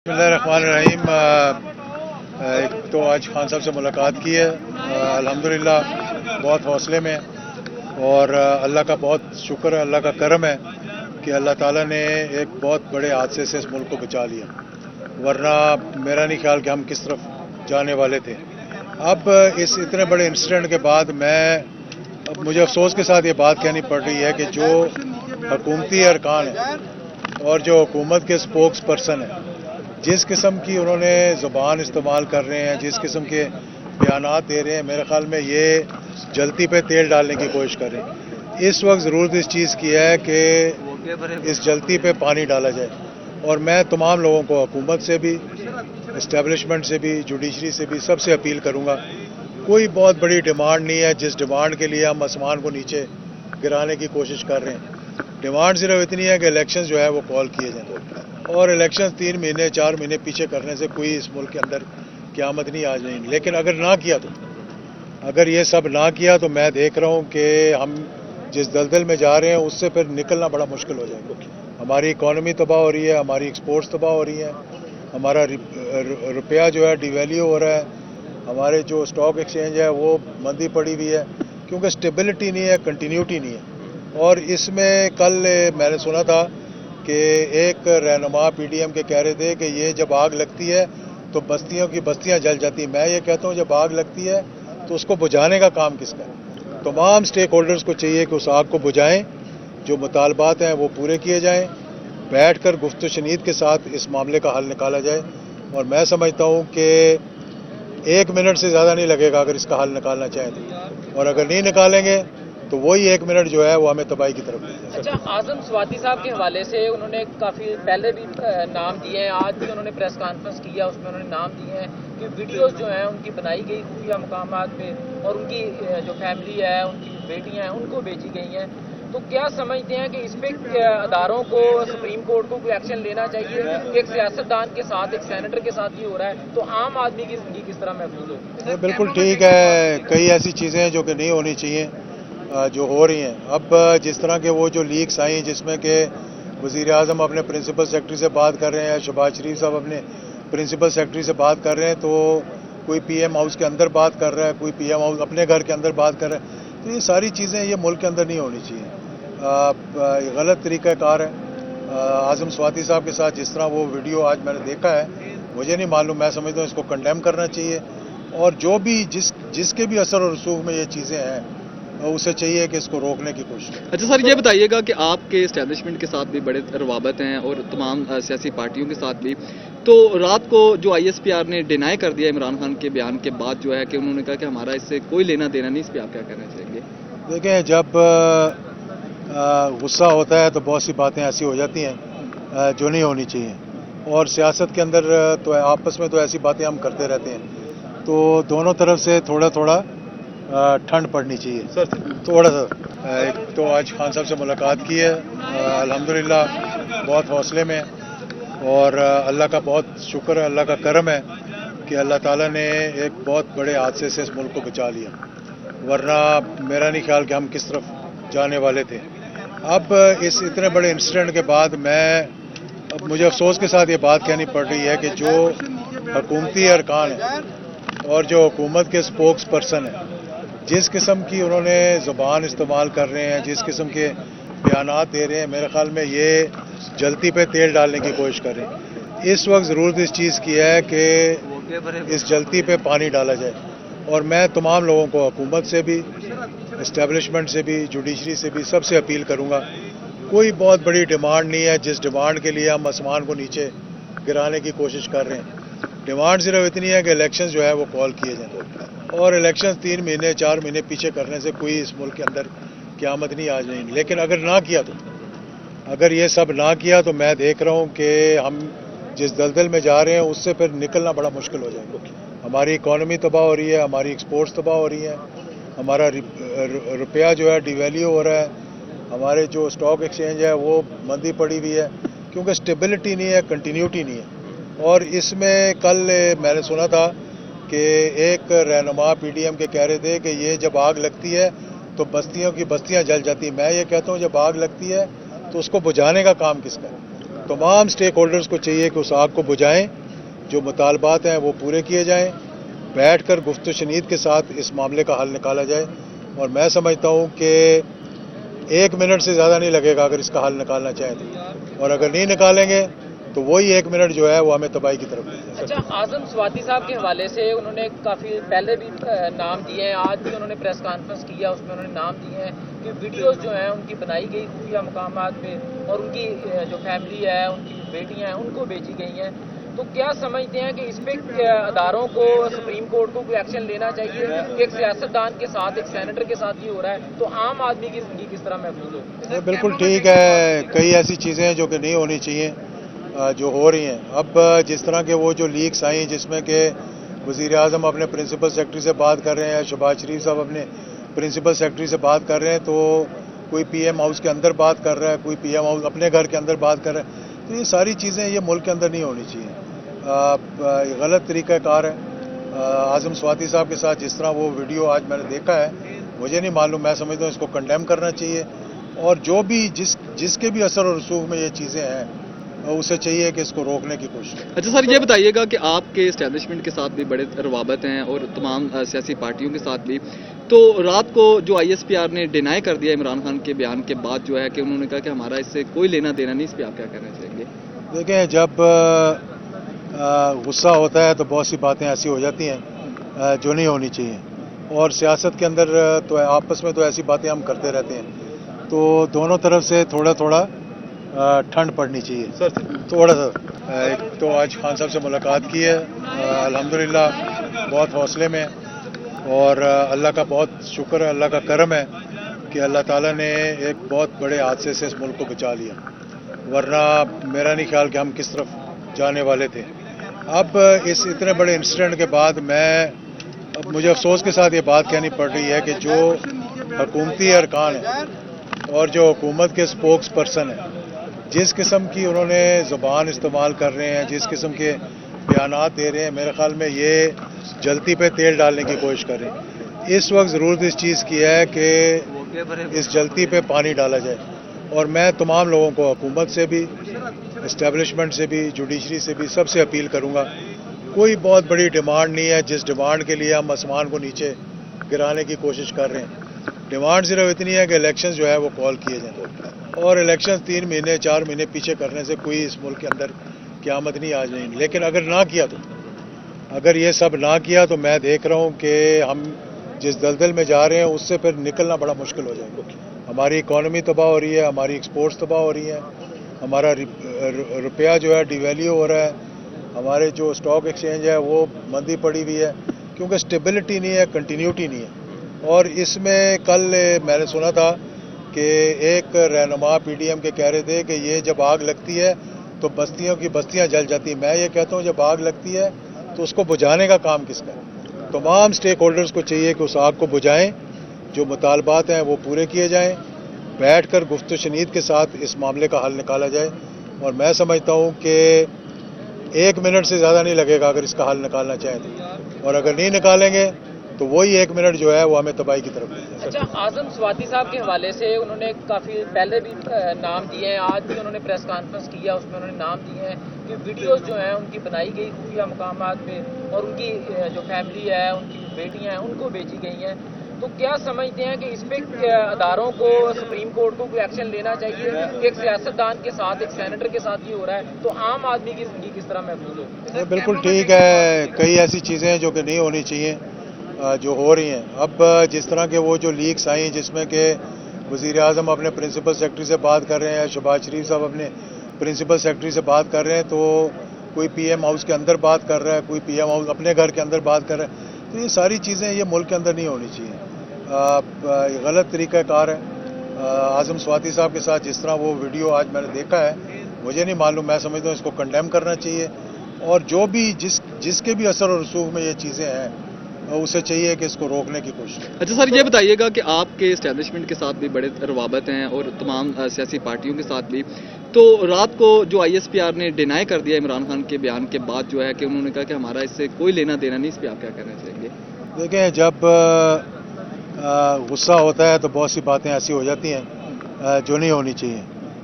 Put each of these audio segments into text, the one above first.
बिस्मिल्लाहिर्रहमानिर्रहीम। एक तो आज खान साहब से मुलाकात की है, अल्हम्दुलिल्लाह बहुत हौसले में, और अल्लाह का बहुत शुक्र है, अल्लाह का करम है कि अल्लाह ताला ने एक बहुत बड़े हादसे से इस मुल्क को बचा लिया, वरना मेरा नहीं ख्याल कि हम किस तरफ जाने वाले थे। अब इस इतने बड़े इंसिडेंट के बाद अब मुझे अफसोस के साथ ये बात कहनी पड़ रही है कि जो हुकूमती अरकान है और जो हुकूमत के स्पोक्स पर्सन है, जिस किस्म की उन्होंने ज़ुबान इस्तेमाल कर रहे हैं, जिस किस्म के बयानात दे रहे हैं, मेरे ख्याल में ये जलती पे तेल डालने की कोशिश कर रहे हैं। इस वक्त ज़रूरत इस चीज़ की है कि इस जलती पे पानी डाला जाए, और मैं तमाम लोगों को, हुकूमत से भी, इस्टेब्लिशमेंट से भी, जुडिशरी से भी, सबसे अपील करूँगा, कोई बहुत बड़ी डिमांड नहीं है जिस डिमांड के लिए हम आसमान को नीचे गिराने की कोशिश कर रहे हैं। डिमांड सिर्फ इतनी है कि इलेक्शन जो है वो कॉल किए जाएं, और इलेक्शन 3 महीने 4 महीने पीछे करने से कोई इस मुल्क के अंदर क़यामत नहीं आज नहीं। लेकिन अगर ये सब ना किया तो मैं देख रहा हूँ कि हम जिस दलदल में जा रहे हैं उससे फिर निकलना बड़ा मुश्किल हो जाएगा। हमारी इकॉनमी तबाह हो रही है, हमारी एक्सपोर्ट्स तबाह हो रही हैं, हमारा रुपया जो है डिवैल्यू हो रहा है, हमारे जो स्टॉक एक्सचेंज है वो मंदी पड़ी हुई है, क्योंकि स्टेबिलिटी नहीं है, कंटिन्यूटी नहीं है। और इसमें कल मैंने सुना था कि एक रहनुमा पीडीएम के कह रहे थे कि ये जब आग लगती है तो बस्तियों की बस्तियां जल जाती। मैं ये कहता हूँ जब आग लगती है तो उसको बुझाने का काम किसका है? तमाम स्टेक होल्डर्स को चाहिए कि उस आग को बुझाएं, जो मुतालबात हैं वो पूरे किए जाएं, बैठकर गुफ्त शनीद के साथ इस मामले का हल निकाला जाए। और मैं समझता हूँ कि 1 मिनट से ज़्यादा नहीं लगेगा अगर इसका हल निकालना चाहें तो, और अगर नहीं निकालेंगे तो वही 1 मिनट जो है वो हमें तबाही की तरफ ले जाए। अच्छा, आजम स्वाति साहब के हवाले से उन्होंने काफ़ी पहले भी नाम दिए हैं, आज भी उन्होंने प्रेस कॉन्फ्रेंस किया, उसमें उन्होंने नाम दिए हैं कि वीडियोस जो हैं उनकी बनाई गई खुफिया मकामात पे, और उनकी जो फैमिली है, उनकी बेटियां हैं, उनको भेजी गई हैं। तो क्या समझते हैं कि इस पे अदारों को, सुप्रीम कोर्ट को कोई एक्शन लेना चाहिए? एक सियासतदान के साथ, एक सेनेटर के साथ ही हो रहा है, तो आम आदमी की जिंदगी किस तरह महफूज हो? बिल्कुल ठीक है, कई ऐसी चीज़ें हैं जो कि नहीं होनी चाहिए जो हो रही हैं। अब जिस तरह के वो जो लीक्स आई जिसमें कि वज़ीर आज़म अपने प्रिंसिपल सेक्रेटरी से बात कर रहे हैं, शहबाज शरीफ साहब अपने प्रिंसिपल सेक्रेटरी से बात कर रहे हैं, तो कोई पीएम हाउस के अंदर बात कर रहा है, कोई पीएम हाउस अपने घर के अंदर बात कर रहा है, तो ये सारी चीज़ें ये मुल्क के अंदर नहीं होनी चाहिए। गलत तरीक़ाकार है। आज़म स्वाति साहब के साथ जिस तरह वो वीडियो आज मैंने देखा है, मुझे नहीं मालूम, मैं समझता हूँ इसको कंडेम करना चाहिए, और जो भी जिसके भी असर और रसूख में ये चीज़ें हैं उसे चाहिए कि इसको रोकने की कोशिश करें। अच्छा सर, ये बताइएगा कि आपके इस्टेब्लिशमेंट के साथ भी बड़े रवाबत हैं और तमाम सियासी पार्टियों के साथ भी, तो रात को जो ISPR ने डिनाई कर दिया इमरान खान के बयान के बाद जो है कि उन्होंने कहा कि हमारा इससे कोई लेना देना नहीं, इस पर आप क्या कहना चाहेंगे? देखें, जब गुस्सा होता है तो बहुत सी बातें ऐसी हो जाती हैं जो नहीं होनी चाहिए, और सियासत के अंदर तो आपस में तो ऐसी बातें हम करते रहते हैं, तो दोनों तरफ से थोड़ा थोड़ा ठंड पड़नी चाहिए सर, थोड़ा सा। एक तो आज खान साहब से मुलाकात की है, अल्हम्दुलिल्लाह बहुत हौसले में, और अल्लाह का बहुत शुक्र है, अल्लाह का करम है कि अल्लाह ताला ने एक बहुत बड़े हादसे से इस मुल्क को बचा लिया, वरना मेरा नहीं ख्याल कि हम किस तरफ जाने वाले थे। अब इस इतने बड़े इंसिडेंट के बाद अब मुझे अफसोस के साथ ये बात कहनी पड़ रही है कि जो हुकूमती अरकान है और जो हुकूमत के स्पोक्स पर्सन है, जिस किस्म की उन्होंने ज़ुबान इस्तेमाल कर रहे हैं, जिस किस्म के बयानात दे रहे हैं, मेरे ख्याल में ये जलती पे तेल डालने की कोशिश कर रहे हैं। इस वक्त ज़रूरत इस चीज़ की है कि इस जलती पे पानी डाला जाए, और मैं तमाम लोगों को, हुकूमत से भी, इस्टेब्लिशमेंट से भी, जुडिशरी से भी, सबसे अपील करूँगा, कोई बहुत बड़ी डिमांड नहीं है जिस डिमांड के लिए हम आसमान को नीचे गिराने की कोशिश कर रहे हैं। डिमांड सिर्फ इतनी है कि इलेक्शन जो है वो कॉल किए जाएं, और इलेक्शन 3 महीने 4 महीने पीछे करने से कोई इस मुल्क के अंदर क़यामत नहीं आज नहीं। लेकिन अगर ये सब ना किया तो मैं देख रहा हूँ कि हम जिस दलदल में जा रहे हैं उससे फिर निकलना बड़ा मुश्किल हो जाएगा। हमारी इकॉनमी तबाह हो रही है, हमारी एक्सपोर्ट्स तबाह हो रही हैं, हमारा रुपया जो है डिवैल्यू हो रहा है, हमारे जो स्टॉक एक्सचेंज है वो मंदी पड़ी हुई है, क्योंकि स्टेबिलिटी नहीं है, कंटिन्यूटी नहीं है। और इसमें कल मैंने सुना था कि एक रहनुमा पीडीएम के कह रहे थे कि ये जब आग लगती है तो बस्तियों की बस्तियां जल जाती। मैं ये कहता हूँ जब आग लगती है तो उसको बुझाने का काम किसका है? तमाम स्टेक होल्डर्स को चाहिए कि उस आग को बुझाएं, जो मुतालबात हैं वो पूरे किए जाएं, बैठकर गुफ्त शनीद के साथ इस मामले का हल निकाला जाए। और मैं समझता हूं कि 1 मिनट से ज़्यादा नहीं लगेगा अगर इसका हल निकालना चाहें तो, और अगर नहीं निकालेंगे तो वही 1 मिनट जो है वो हमें तबाही की तरफ ले जाए। अच्छा, आजम स्वाति साहब के हवाले से उन्होंने काफ़ी पहले भी नाम दिए हैं, आज भी उन्होंने प्रेस कॉन्फ्रेंस किया, उसमें उन्होंने नाम दिए हैं कि वीडियोस जो हैं उनकी बनाई गई खुफिया मकामात पे और उनकी जो फैमिली है, उनकी बेटियां हैं, उनको भेजी गई हैं। तो क्या समझते हैं कि इस पे अदारों को, सुप्रीम कोर्ट को कोई एक्शन लेना चाहिए कि एक सियासतदान के साथ, एक सेनेटर के साथ ये हो रहा है, तो आम आदमी की जिंदगी किस तरह महफूज हो? ये बिल्कुल ठीक है, कई ऐसी चीज़ें हैं जो कि नहीं होनी चाहिए जो हो रही हैं। अब जिस तरह के वो जो लीक्स आई जिसमें कि वज़ीर आज़म अपने प्रिंसिपल सेक्रेटरी से बात कर रहे हैं, शहबाज शरीफ साहब अपने प्रिंसिपल सेक्रेटरी से बात कर रहे हैं, तो कोई पीएम हाउस के अंदर बात कर रहा है, कोई पीएम हाउस अपने घर के अंदर बात कर रहा है, तो ये सारी चीज़ें ये मुल्क के अंदर नहीं होनी चाहिए। गलत तरीक़ाकार है। आज़म स्वाति साहब के साथ जिस तरह वो वीडियो आज मैंने देखा है, मुझे नहीं मालूम, मैं समझता हूँ इसको कंडेम करना चाहिए, और जो भी जिसके भी असर और रसूख में ये चीज़ें हैं उसे चाहिए कि इसको रोकने की कोशिश। अच्छा सर, ये बताइएगा कि आपके इस्टेब्लिशमेंट के साथ भी बड़े रवाबत हैं और तमाम सियासी पार्टियों के साथ भी, तो रात को जो ISPR ने डिनाई कर दिया इमरान खान के बयान के बाद जो है कि उन्होंने कहा कि हमारा इससे कोई लेना देना नहीं, इस पर आप क्या कहना चाहेंगे? देखें, जब गुस्सा होता है तो बहुत सी बातें ऐसी हो जाती हैं जो नहीं होनी चाहिए, और सियासत के अंदर तो आपस में तो ऐसी बातें हम करते रहते हैं, तो दोनों तरफ से थोड़ा थोड़ा ठंड पड़नी चाहिए सर, थोड़ा सा। एक तो आज खान साहब से मुलाकात की है, अल्हम्दुलिल्लाह बहुत हौसले में, और अल्लाह का बहुत शुक्र है, अल्लाह का करम है कि अल्लाह ताला ने एक बहुत बड़े हादसे से इस मुल्क को बचा लिया, वरना मेरा नहीं ख्याल कि हम किस तरफ जाने वाले थे। अब इस इतने बड़े इंसिडेंट के बाद अब मुझे अफसोस के साथ ये बात कहनी पड़ रही है कि जो हुकूमती अरकान है और जो हुकूमत के स्पोक्स पर्सन हैं, जिस किस्म की उन्होंने ज़ुबान इस्तेमाल कर रहे हैं, जिस किस्म के बयानात दे रहे हैं, मेरे ख्याल में ये जलती पे तेल डालने की कोशिश कर रहे हैं। इस वक्त ज़रूरत इस चीज़ की है कि इस जलती पे पानी डाला जाए, और मैं तमाम लोगों को, हुकूमत से भी, इस्टेब्लिशमेंट से भी, जुडिशरी से भी, सबसे अपील करूँगा, कोई बहुत बड़ी डिमांड नहीं है जिस डिमांड के लिए हम आसमान को नीचे गिराने की कोशिश कर रहे हैं। डिमांड सिर्फ इतनी है कि इलेक्शन जो है वो कॉल किए जाएं, और इलेक्शन 3 महीने 4 महीने पीछे करने से कोई इस मुल्क के अंदर क़यामत नहीं आ जाएगी। लेकिन अगर ना किया तो, अगर ये सब ना किया तो मैं देख रहा हूँ कि हम जिस दलदल में जा रहे हैं उससे फिर निकलना बड़ा मुश्किल हो जाएगा। हमारी इकॉनमी तबाह हो रही है, हमारी एक्सपोर्ट्स तबाह हो रही हैं, हमारा रुपया जो है डिवैल्यू हो रहा है, हमारे जो स्टॉक एक्सचेंज है वो मंदी पड़ी हुई है, क्योंकि स्टेबिलिटी नहीं है, कंटिन्यूटी नहीं है। और इसमें कल मैंने सुना था कि एक रहनुमा PDM के कह रहे थे कि ये जब आग लगती है तो बस्तियों की बस्तियां जल जाती हैं। मैं ये कहता हूँ जब आग लगती है तो उसको बुझाने का काम किसका है? तमाम स्टेक होल्डर्स को चाहिए कि उस आग को बुझाएं, जो मुतालबात हैं वो पूरे किए जाएं, बैठकर गुफ्त शनीद के साथ इस मामले का हल निकाला जाए। और मैं समझता हूँ कि 1 मिनट से ज़्यादा नहीं लगेगा अगर इसका हल निकालना चाहें तो, और अगर नहीं निकालेंगे तो वही 1 मिनट जो है वो हमें तबाही की तरफ ले जाए। अच्छा, आजम स्वाति साहब के हवाले से उन्होंने काफ़ी पहले भी नाम दिए हैं, आज भी उन्होंने प्रेस कॉन्फ्रेंस किया, उसमें उन्होंने नाम दिए हैं कि वीडियोस जो हैं उनकी बनाई गई खुफिया मकामात पे और उनकी जो फैमिली है, उनकी बेटियां हैं, उनको भेजी गई हैं। तो क्या समझते हैं कि इस पे अदारों को, सुप्रीम कोर्ट को कोई एक्शन लेना चाहिए कि एक सियासतदान के साथ, एक सेनेटर के साथ ये हो रहा है, तो आम आदमी की जिंदगी किस तरह महफूज हो? ये बिल्कुल ठीक है, कई ऐसी चीज़ें हैं जो कि नहीं होनी चाहिए जो हो रही हैं। अब जिस तरह के वो जो लीक्स आई जिसमें कि वज़ीर आज़म अपने प्रिंसिपल सेक्रेटरी से बात कर रहे हैं, शहबाज शरीफ साहब अपने प्रिंसिपल सेक्रेटरी से बात कर रहे हैं, तो कोई पीएम हाउस के अंदर बात कर रहा है, कोई पीएम हाउस अपने घर के अंदर बात कर रहा है, तो ये सारी चीज़ें ये मुल्क के अंदर नहीं होनी चाहिए। गलत तरीक़ाकार है। आज़म स्वाति साहब के साथ जिस तरह वो वीडियो आज मैंने देखा है, मुझे नहीं मालूम, मैं समझता हूँ इसको कंडेम करना चाहिए, और जो भी जिसके भी असर और रसूख में ये चीज़ें हैं उसे चाहिए कि इसको रोकने की कोशिश। अच्छा सर, ये बताइएगा कि आपके इस्टेब्लिशमेंट के साथ भी बड़े रवाबत हैं और तमाम सियासी पार्टियों के साथ भी, तो रात को जो ISPR ने डिनाई कर दिया इमरान खान के बयान के बाद जो है कि उन्होंने कहा कि हमारा इससे कोई लेना देना नहीं, इस पर आप क्या कहना चाहेंगे? देखें, जब गुस्सा होता है तो बहुत सी बातें ऐसी हो जाती हैं जो नहीं होनी चाहिए,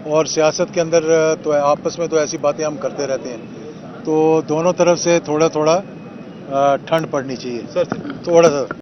اور سیاست کے اندر تو آپس میں تو ایسی باتیں ہم کرتے رہتے ہیں, تو دونوں طرف سے تھوڑا تھوڑا ٹھنڈ پڑنی چاہیے, تھوڑا سا.